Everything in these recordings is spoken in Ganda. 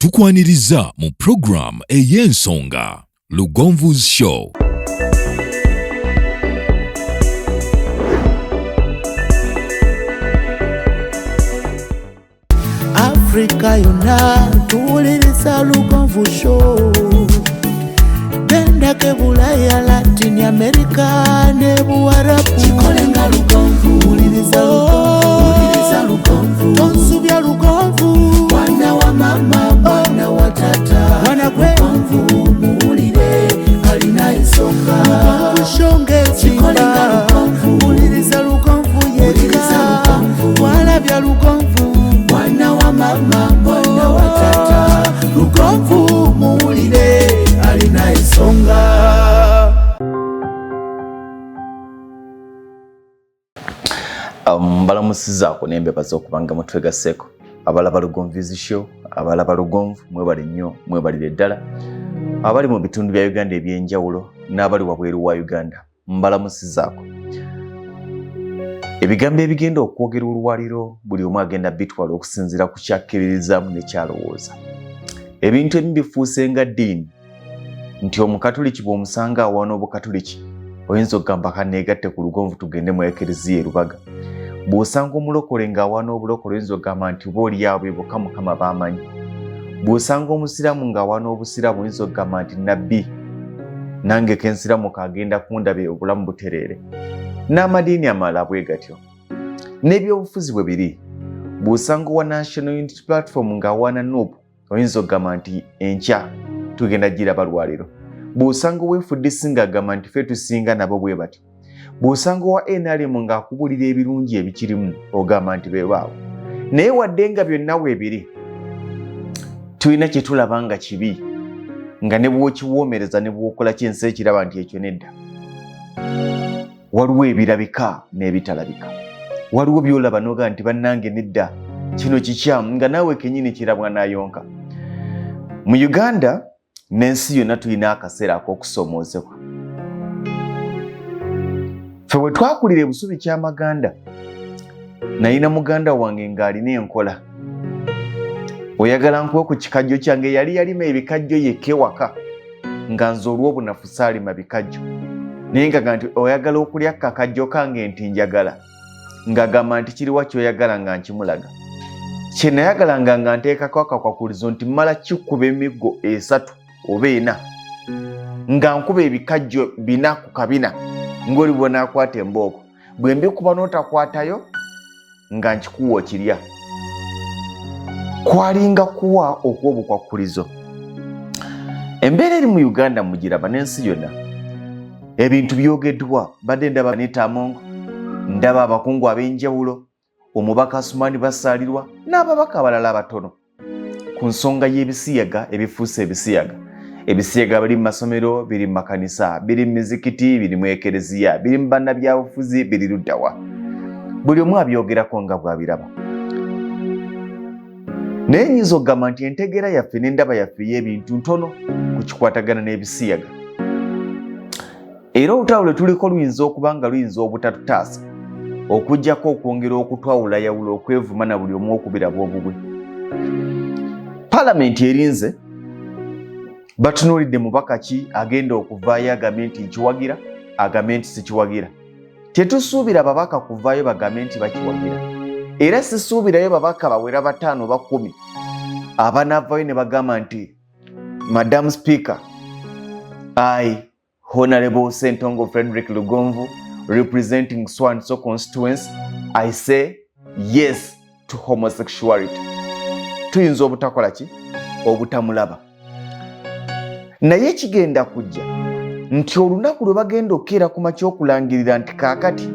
Tukwaniriza mu program ey'ensonga Lugonvu's Show. Africa yona tuwuliriza Lugonvu Show. Genda ke Bulaya, Latin America ne Buarabu. Chikolenga Lugonvu, wuliriza Lugonvu. Tonsubya Lugonvu, mwana wa mama, mwana wa tata. Mwana Lugonvu, muwulire alina ensonga. Lugonvu shonge chikolenga Lugonvu, wuliriza Lugonvu yeka. Walabya Lugonvu, mwana wa mama, mwana wa tata. Lugonvu muwulire alina ensonga. Mbalamusizaako n'embebaza okubanga mutwegaseeko abalaba Lugonvu's Show, abalaba Lugonvu mwebali nnyo, mwebalire ddala, abali mu bitundu bya Uganda ebyenjawulo n'abali wabweru wa Uganda mbalamusizaako. Ebigambo ebigenda okwogera olwaliro buli omu agenda bitwala okusinziira ku kyakkiririzaamu ne kyalowooza. Ebintu ebimu bifuuse nga ddiini, nti omukatuliki bw'omusanga awaana obukatuliki oyinza okugamba kaneegatte ku Lugonvu tugende mu ekleziya e Lubaga. Bw'osanga omulokole ng'awaana obulokole oyinza okugamba nti oboolyawo bokka Mukama baamanyi. Bw'osanga omusiraamu ng'awaana obusiraamu oyinza okugamba nti nabbi nange k'ensiraamu kagenda kundaba obulamu butereere. N'amadiini amalala bwe gatyo. N'ebyobufuzi bwe biri. Bw'osanga owa National Unity Platform ng'awaana Nuupu oyinza okugamba nti enkya tugenda giraba lwaliro. Bw'osanga oweFDC ng'agamba nti ffe tusinga nabo bwe batyo. Bw'osanga owa NRM ng'akubulira ebirungi ebikirimu ogamba nti beebaawo. Naye wadde nga byonna weebiri, tulina kye tulaba nga kibi, nga ne bw'okiwoomereza ne bw'okola ky'ensi ekiraba nti ekyo nedda. Waliwo ebirabika n'ebitalabika. Waliwo by'olaba n'oga nti bannange nedda kino kikyamu, nga naawe kennyini kirabwa n'ayonka. Mu Uganda n'ensi yonna tulina akaseera ak'okusoomoozebwa. Ffe bwe twakulira e Busubi Kyamaganda, nalina muganda wange ng'alina enkola. Oyagala nkuwe ku kikajjo kyange, yali yalima ebikajjo yekka ewaka, nga nze olw'obunafu saalima bikajjo. Naye nga nti oyagala okulya kakajjo kange nti njagala, ng'agamba nti kiriwa ky'oyagala nga nkimulaga. Kye nayagalanga nga nteekako akakwakulizo nti mmala kikuba emiggo 3 oba 4, nga nkuba ebikajjo 4 ku kabina, ng'oli bw'onaakwata embooko. Bwe mbikuba n'otakwatayo, nga nkikuwa okirya. Kwalinga kuwa okuwa obukwakulizo. Embeera eri mu Uganda mugiraba n'ensi yonna. Ebintu byogeddwa, badde ndaba Anita Amongo, ndaba abakungu ab'enjawulo, omubaka Asumani basaalirwa n'ababaka abalala abatono ku nsonga y'ebisiyaga ebifuuse ebisiyaga. Ebisiyaga biri mu masomero, biri mu makanisa, biri mu mizikiti, biri mu ekleziya, biri mu bannabyabufuzi, biri luddawa. Buli omu abyogerako nga bw'abiraba. Naye nnyinza okugamba nti entegeera yaffe n'endaba yaffe y'ebintu ntono ku kikwatagana n'ebisiyaga. Era olutalo lwe tuliko luyinza okuba nga luyinza obutatutaasa, okuggyako okwongera okutwawulayawula, okwevuma na buli omu okubiraba obubwe. Paalamenti erinze batunuulidde mubaka ki agenda okuvaayo agambe nti nkiwagira, agambe nti sikiwagira. Tetusuubira babaka kuvaayo bagambe nti bakiwagira. Era sisuubirayo babaka bawera 5 oba 10 abanaavaayo ne bagamba nti Madam Speaker, I, Honorable Ssentongo Frederick Lugonvu, representing so and so constituency, I say yes to homosexuality. Tuyinza obutakola ki? Obutamulaba. Naye kigenda kujja nti olunaku lwe bagenda okkeera ku makya okulangirira nti kaakati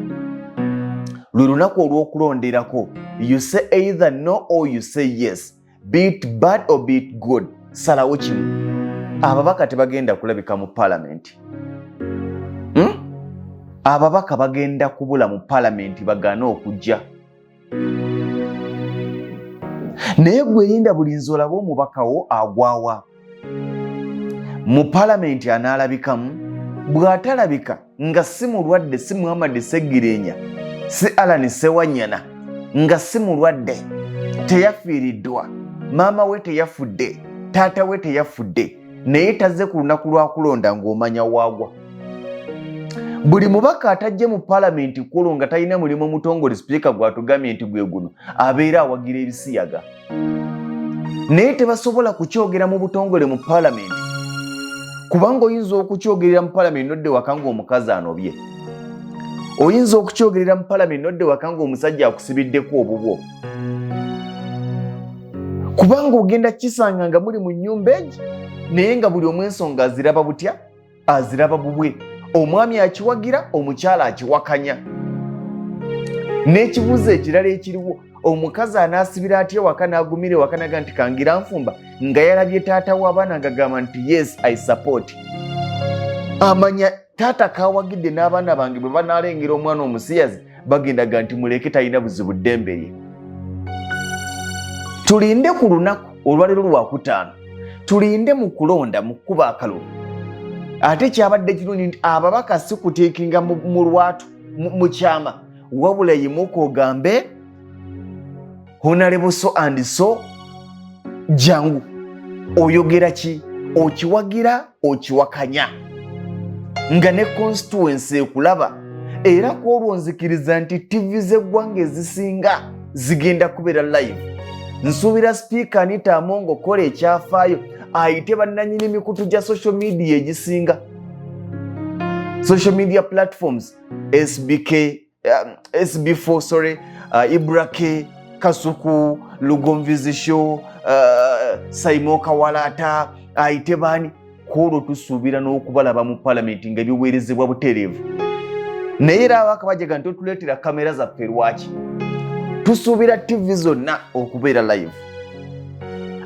lwe lunaku olw'okulonderako, you say either no or you say yes, be it bad or be it good, salawo kimu. Ababaka tebagenda kulabika mu paalamenti. Ababaka bagenda kubula mu paalamenti bagaana okujja. Naye gwe linda bulinzi olabe omubaka wo agwawa. Mu paalamenti anaalabikamu, bw'atalabika nga si mulwadde, si Muhammad Segireenya, si Alan Sewanyana, nga si mulwadde, teyafiiriddwa, maama we teyafudde, taata we teyafudde naye tazze ku lunaku lwa kulonda ng'omanya waagwa. Buli mubaka atajje mu palamenti kulo nga talina mulimu mutongole sipiika gwatugambye nti gwe guno abeera awagira ebisiyaga. Naye tebasobola kukyogera mu butongole mu palamenti kubanga oyinza okukyogerera mu palamenti nodde waka ng'omukazi anobye. Oyinza okukyogerera mu palamenti nodde waka ng'omusajja akusibiddeko obubwo. Kubanga ogenda kisanga nga muli mu nnyumba egi naye nga buli omu ensonga aziraba butya? Aziraba bubwe. Omwami akiwagira, omukyala akiwakanya. N'ekibuuzo ekirala ekiriwo, omukazi anaasibira atya waka n'agumira waka naga nti kangira nfumba nga yalabye taata w'abaana ngagamba nti yes I support. Amanya taata kawagidde n'abaana bange bwe banaalengera omwana omusiyazi bagendaga nti muleke talina buzibu ddembe lye. Tulinde ku lunaku olwaliro lwakutaano, tulinde mu kulonda mu kkuba akalulu. Ate kyabadde kirungi nti ababaka si kuteekinga mu lwatu mu kyama wabula yimuka ogambe honorable so and so jangu oyogera ki, okiwagira okiwakanya nga ne constituency ekulaba. Era kwolwo nzikiriza nti TV z'eggwanga ezisinga zigenda kubeera live. Nsuubira sipiika Anita Amongo kola ekyafaayo ayite bannanyini mikutu gya social media egisinga. Social media platforms SB4 Ibrake Kasuku Lugomvizi Show Saimo Kawalata ayite bani kwolwo tusuubira n'okubalaba mu palamenti nga biweerezebwa butereevu. Naye era abakabajjaga nti otuleetera kamera zaffe lwaki? Tusuubira TV zonna okubeera live.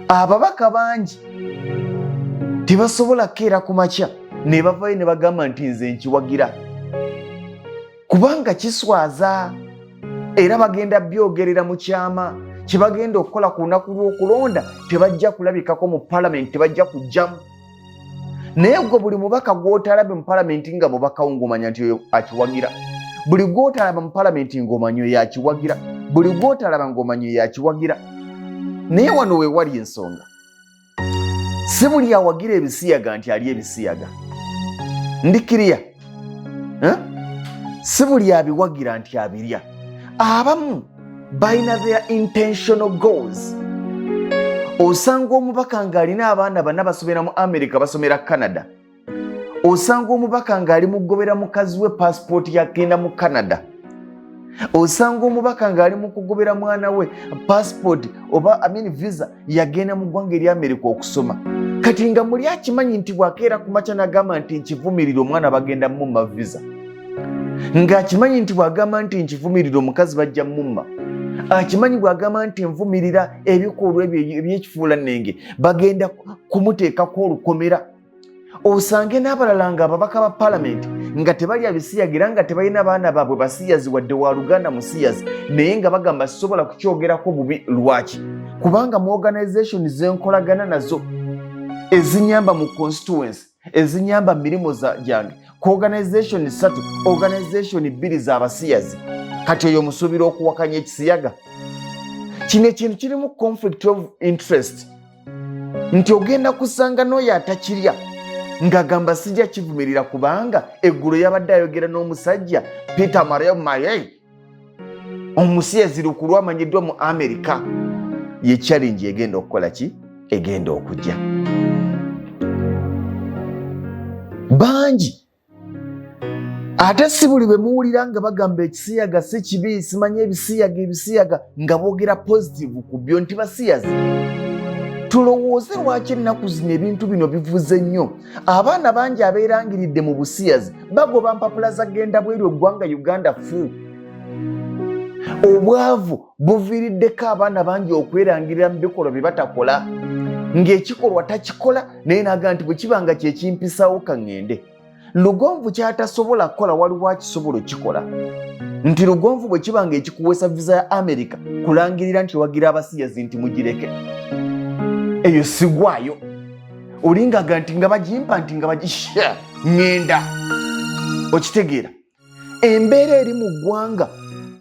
Ababaka bangi tebasobola keera ku makya ne bavayo ne bagamba nti nze nkiwagira kubanga kiswaza era bagenda byogerera mu kyama kye bagenda okukola ku lunaku lw'okulonda tebajja kulabikako mu palamenti, tebajja kujjamu. Naye gwe buli mubaka gw'otalabe mu palamenti nga mubakawo ng'omanya nti oyo akiwagira, buli gw'otalaba mu palamenti ng'omanya oyo akiwagira, buli gw'otalaba ng'omanya oyo akiwagira. Naye wano we wali ensonga, si buli awagira ebisiyaga nti ali ebisiyaga. Ndikiriya si buli abiwagira nti abirya. Abamu balina their intentional goals. Osanga omubaka ng'alina abaana bana basomera mu America basomera Canada. Osanga omubaka ng'ali mugobera mukazi we passport yagenda mu Canada. Osanga omubaka ng'ali mu kugobera mwana we passport oba visa yagenda mu ggwanga eri America okusoma. Kati nga muli akimanyi nti bwakeera ku makya n'agamba nti nkivumirira omwana bagenda mumma visa. Ng'akimanyi nti bw'agamba nti nkivumirira omukazi bajja mumma. Akimanyi bw'agamba nti nvumirira ebikolwa ebyekifuulannenge bagenda kumuteekako olukomera. Osange n'abalala nga ababaka ba palamenti nga tebalya bisiyagira nga tebalina baana baabwe basiyazi wadde wa Luganda musiyazi naye nga bagamba sisobola kukyogerako bubi lwaki? Kubanga mu organization zenkolagana nazo ezinyamba mu constituency, ezinyamba mirimu gyange ku organization 3, organization 2 z'abasiyazi. Kati oyo musuubira okuwakanya ekisiyaga. Kino ekintu kirimu conflict of interest nti ogenda kusanga n'oyo atakirya ng'agamba sijja kivumirira kubanga eggulo yabadde ayogera n'omusajja Peter Maye omusiyazi lukulu amanyiddwa mu America. Ye challenge egenda okukola ki? Egenda okujja. Bangi ate si buli bwe muwulira nga bagamba ekisiyaga si kibi, simanye ebisiyaga nga boogera positive ku byo nti basiyazi. Tulowooze lwaki ennaku zino ebintu bino bivuze nnyo. Abaana bangi abeerangiridde mu busiyazi bagoba mpapula zagenda bweru eggwanga Uganda fu. Obwavu buviiriddeko abaana bangi okwerangirira mu bikolwa bye batakola, ng'ekikolwa takikola naye n'agamba nti bwe kibanga kye kimpisawo kaŋŋende. Lugonvu kyatasobola kukola waliwo akisobola okikola. Nti Lugonvu bwe kibanga ekikuweesa visa ya America kulangirira nti wagira abasiyazi nti mugireke. Eyo sigwayo. Olingaga nti nga bagimpa nti nga bagisha ngenda. Okitegeera. Embeera eri mu ggwanga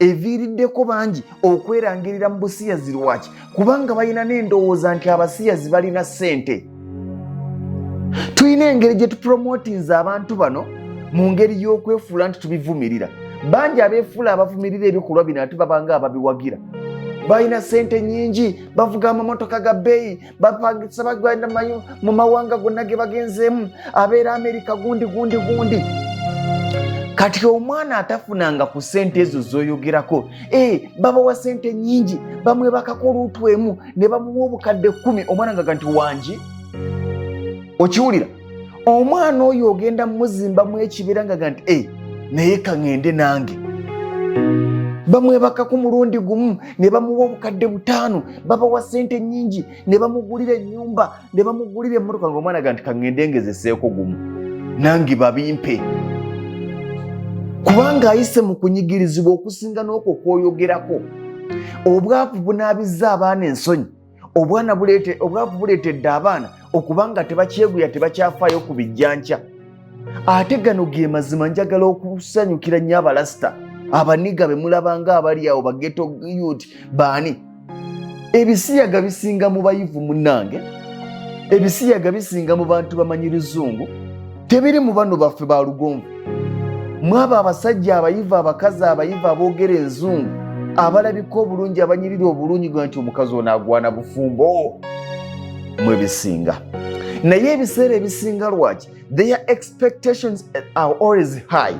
eviiriddeko bangi okwerangirira mu busiyazi. Lwaki? Kubanga balina n'endowooza nti abasiyazi balina ssente. Tulina engeri gye tupromotinza abantu bano mu ngeri y'okwefuula nti tubivumirira. Bangi abeefuula abavumirira ebikolwa bino ate babanga ababiwagira. Balina ssente nnyingi, bavuga amamotoka ga bbeeyi, bapangisa bagenda mu mawanga gonna ge bagenzeemu, abeera Amerika gundi. Kati omwana atafunanga ku ssente ezo z'oyogerako, babawa ssente nnyingi, bamwebakako oluutwemu ne bamuwa obukadde 10, omwana nga nti wangi. Okiwulira? Omwana oyo ogenda muzimbamu ekibira nga nti naye kaŋŋende nange. Bamwebakako mulundi gumu ne bamuwa obukadde 5, babawa ssente nnyingi ne bamugulira ennyumba ne bamugulira emmotoka, ng'omwana ga nti kaŋŋende ngezeseeko gumu nange babimpe. Kubanga ayise mu kunyigirizibwa okusinga n'okwo kw'oyogerako. Obwavu bunaabizza abaana ensonyi. Obwavu buleetedde abaana okuba nga tebakyeguya, tebakyafaayo ku bijjanca. Ate gano ge mazima. Njagala okusanyukira nnyo abalasita, abaniga be mulabanga abali awo, bageto youth baani. Ebisiyaga bisinga mu bayivu munnange, ebisiyaga bisinga mu bantu bamanyi Luzungu, tebiri mu bano baffe ba Lugonvu. Mwaba abasajja abayivu, abakazi abayivu aboogera enzungu, abalabika obulungi, abanyirira obulungi nti omukazi ono agwana bufumbo, mwe bisinga. Naye ebiseera ebisinga lwaki? Their expectations are always high.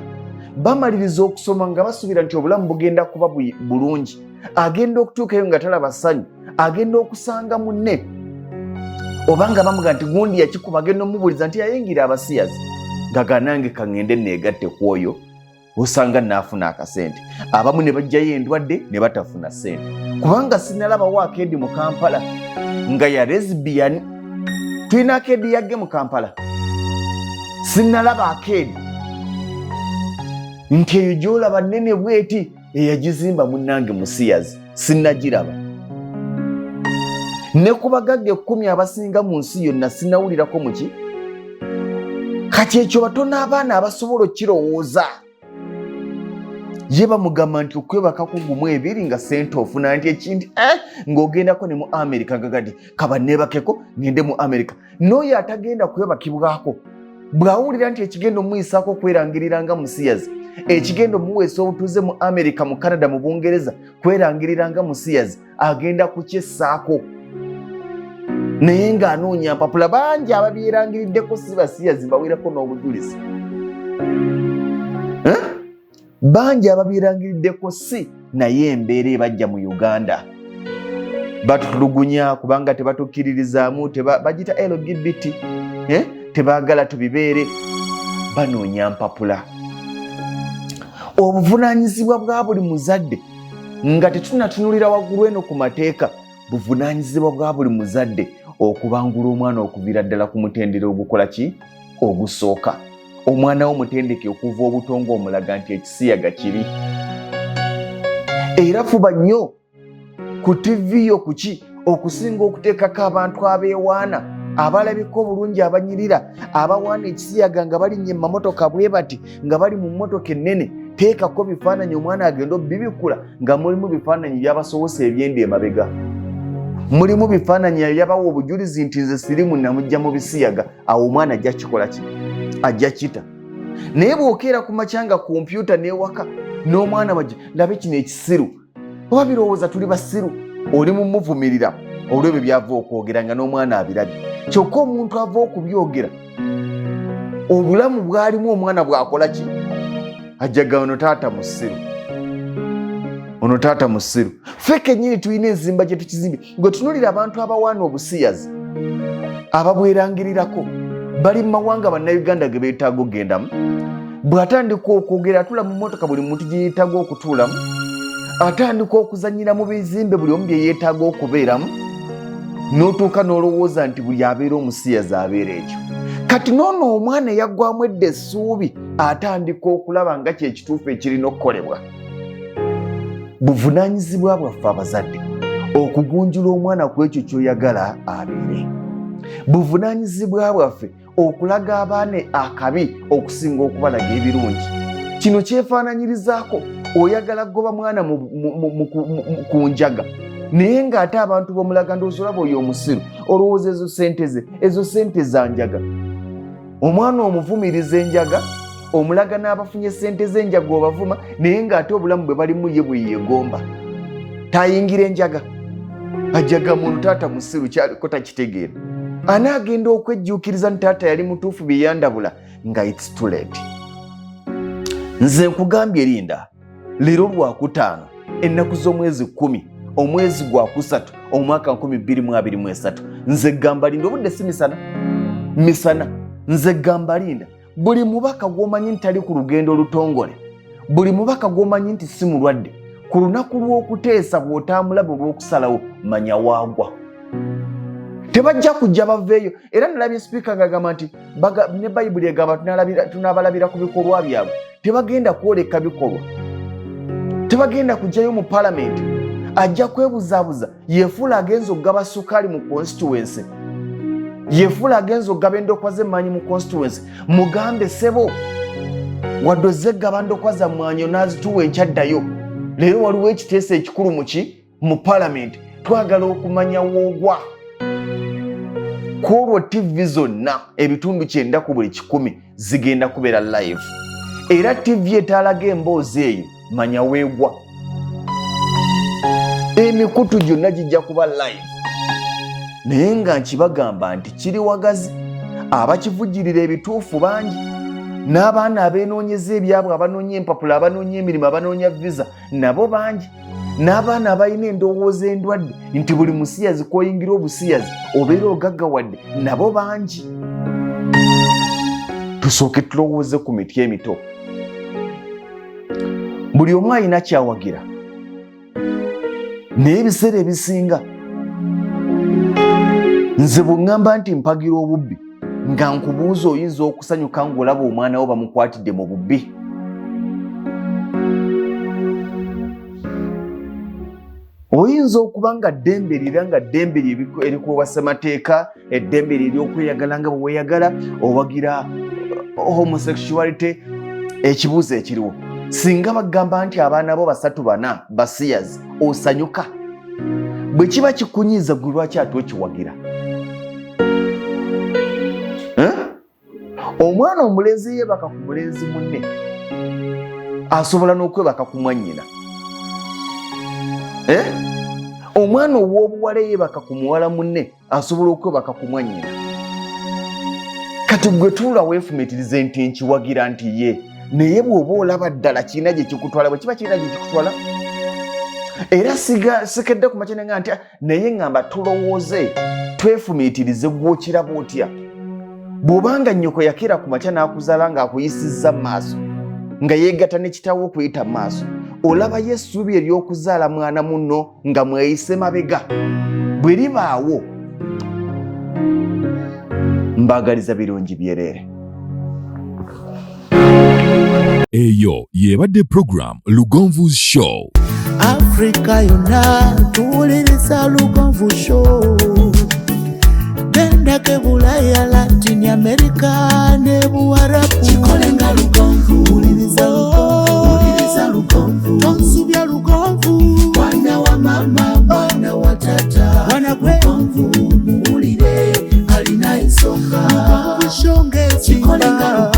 Bamaliriza okusoma nga basuubira nti obulamu bugenda kuba bulungi. Agenda okutuukayo nga talaba ssanyu, agenda okusanga munne, obanga bamuga nti gundi yakikuba, agenda omubuuliza nti yayingira abasiyazi, ngaga nange kaŋŋende neegatte ku oyo, osanga naafuna akasente. Abamu ne bajjayo endwadde ne batafuna ssente. Kubanga sinalabawo akeedi mu Kampala nga ya lesbian. Tulina akeedi yagge mu Kampala, sinalaba akeedi nti eyo gy'olaba nnene bweti eyagizimba munnange musiyazi, sinnagiraba. Ne ku bagagga 10 abasinga mu nsi yonna sinnawulirako muki. Kati ekyo batono abaana abasobola okukirowooza. Ye bamugamba nti okwebakako gumu 2 nga ssente ofuna nti ekintu ng'ogendako ne mu Amerika, gagadi kaba neebakeko ngende mu Amerika. N'oyo atagenda kwebakibwako bw'awulira nti ekigenda omuyisaako okwerangirira nga musiyazi, ekigenda omuweesa obutuuze mu Amerika, mu Canada, mu Bungereza, kwerangirira nga musiyazi, agenda kukyessaako. Naye ng'anoonya mpapula. Bangi ababyerangiriddeko si basiyazi, bawerako n'obujulizi. Bangi ababyerangiriddeko si, naye embeera ebajja mu Uganda batutulugunya kubanga tebatukkiririzaamu, bagita LGBT, tebaagala tubibeere, banoonya mpapula. Obuvunaanyizibwa bwa buli muzadde, nga tetunatunulira waggulu eno ku mateeka, buvunaanyizibwa bwa buli muzadde okubangula omwana okuviira ddala ku mutendera ogukola ki? Ogusooka. Omwana wo mutendeke okuva obutongo omulaga nti ekisiyaga kibi. Era fuba nnyo ku TV yo kuki okusinga okuteekako abantu abeewaana, abalabika obulungi, abanyirira, abawaana ekisiyaga nga balinnye mu mamotoka bwe bati, nga bali mu mmotoka ennene. Teekako bifaananyi omwana agenda obibikula nga mulimu bifaananyi byabasowosa ebyenda emabega, mulimu bifaananyi yabawa obujulizi nti nze sirimu namujja mu bisiyaga. Awo omwana ajja kikola ki? Ajja kita. Naye bw'okeera ku makyanga kompyuta n'ewaka n'omwana wajja, labe kino ekisiru, oba birowooza tuli basiru, oli mumuvumirira olw'ebyo byava okwogera nga n'omwana abirabye. Kyokka omuntu ava okubyogera, obulamu bwalimu omwana bw'akola ki? Ajjaga ono taata musiru, ono taata musiru. Ffe kennyini tulina enzimba gye tukizimbye. Gwe tunulira abantu abawaana obusiyazi, ababwerangirirako, bali mu mawanga bannayuganda ge beetaaga okgendamu. Bw'atandika okwogera atula mu mmotoka buli muntu gye yeetaaga okutuulamu, atandika okuzannyira mu bizimbe buli omu bye yeetaaga okubeeramu, n'otuuka n'olowooza nti buli abeera omusiyazi abeera ekyo. Kati n'ono omwana eyaggwamu edda essuubi atandika okulaba nga kyekituufu ekirina okukolebwa. Buvunaanyizibwa bwaffe abazadde okugunjula omwana ku ekyo ky'oyagala abeere. Buvunaanyizibwa bwaffe okulaga abaana akabi okusinga okubalaga ebirungi. Kino kyefaananyirizaako oyagala goba mwana ku njaga naye ng'ate abantu b'omulaga ndowooza olaba oyo omusiru olowooza ezo sente za njaga. Omwana omuvumiriza enjaga omulaga n'abafunye sente z'enjaga obavuma naye ng'ate obulamu bwe balimu ye bwe yeegomba tayingira enjaga. Ajaga muntu taata musiru kyaliko takitegeera. Anaagenda okwejjuukiriza nti taata yali mutuufu bye yandabula nga it's too late. Nze nkugambye linda leero Lwakutaano ennaku z'omwezi 10 omwezi gwa 3 omwaka 2023 nze gamba linda obudde si misana nze gamba linda buli mubaka gw'omanyi nti tali ku lugendo olutongole, buli mubaka gw'omanyi nti si mulwadde, ku lunaku lw'okuteesa bw'otamulaba olw'okusalawo manya waagwa. Tebajja kujja baveeyo. Era nalabye sipiika ng'agamba nti ne bayibuli egamba tunaabalabira ku bikolwa byabwe. Tebagenda kwoleka bikolwa, tebagenda kujjayo mu palamenti. Ajja kwebuzaabuza yeefuula agenza okugaba sukaali mu constituency, yeefuula agenza okugaba endokwa z'emmanyi mu constituency. Mugambe sebo wadde ozze gaba ndokwa za mwanyo n'azituwa enkyaddayo. Leero waliwo ekiteeso ekikulu mu palamenti. Twagala okumanya woogwa. Kwolwo TV zonna ebitundu 9 ku buli 10 zigenda kubeera live. Era TV etalaga emboozi eyo manya weegwa. Emikutu gyonna gijja kuba live. Naye nga nkibagamba nti kiri wagazi abakivujjirira ebituufu bangi, n'abaana abeenoonyeza ebyabwe, abanoonya empapula, abanoonya emirimu, abanoonya visa nabo bangi, n'abaana abalina endowooza endwadde nti buli musiyazi kw'oyingira obusiyazi obeera ogaggawadde nabo bangi. Tusooke tulowooze ku miti emito. Buli omu alina kyawagira, naye ebiseera ebisinga nze bwe ŋŋamba nti mpagira obubbi nga nkubuuza oyinza okusanyuka ng'olaba omwana wo bamukwatidde mu bubbi. Oyinza okuba nga ddembe lira nga ddembe erikuwa ssemateeka, eddembe ery'okweyagala nga bwe weeyagala, owagira homosexuality. Ekibuuzo ekiriwo, singa bagamba nti abaana bo 3-4 basiyazi, osanyuka? Bwe kiba kikunyiiza gwe lwaki ate okiwagira? Omwana omulenzi yeebaka ku mulenzi munne asobola n'okwebaka ku mwannyina. Omwana ow'obuwala yeebaka ku muwala munne asobola okwebaka ku mwannyina. Kati gwe tuula weefumitirize nti nkiwagira nti ye, naye bw'oba olaba ddala kirina gye kikutwala, bwe kiba kirina gye kikutwala. Era sikedde ku makya nga nti naye ngamba tulowooze twefumitirize gw'okiraba otya. Bw'obanga nnyoko yakira ku makya n'akuzaala ng'akuyisizza mu maaso nga yeegatta ne kitaawo okuyita mu maaso, olabayo essuubi ery'okuzaala mwana munno nga mweyise mabega bwe libaawo. Mbaagaliza birungi byereere. Eyo yebadde program Lugonvu's Show. Africa yonna tuwuliriza Lugonvu Show. Genda ke Bulaya, Latin America ne Buwarabu. Chikolenga Lugonvu. Tuwuliriza Lugonvu. Tonsubya Lugonvu. Mwana wa mama, mwana wa tata. Mwana gwe Lugonvu muwulire alina ensonga. Lugonvu Show ng'ezimba. Chikolenga Lugonvu.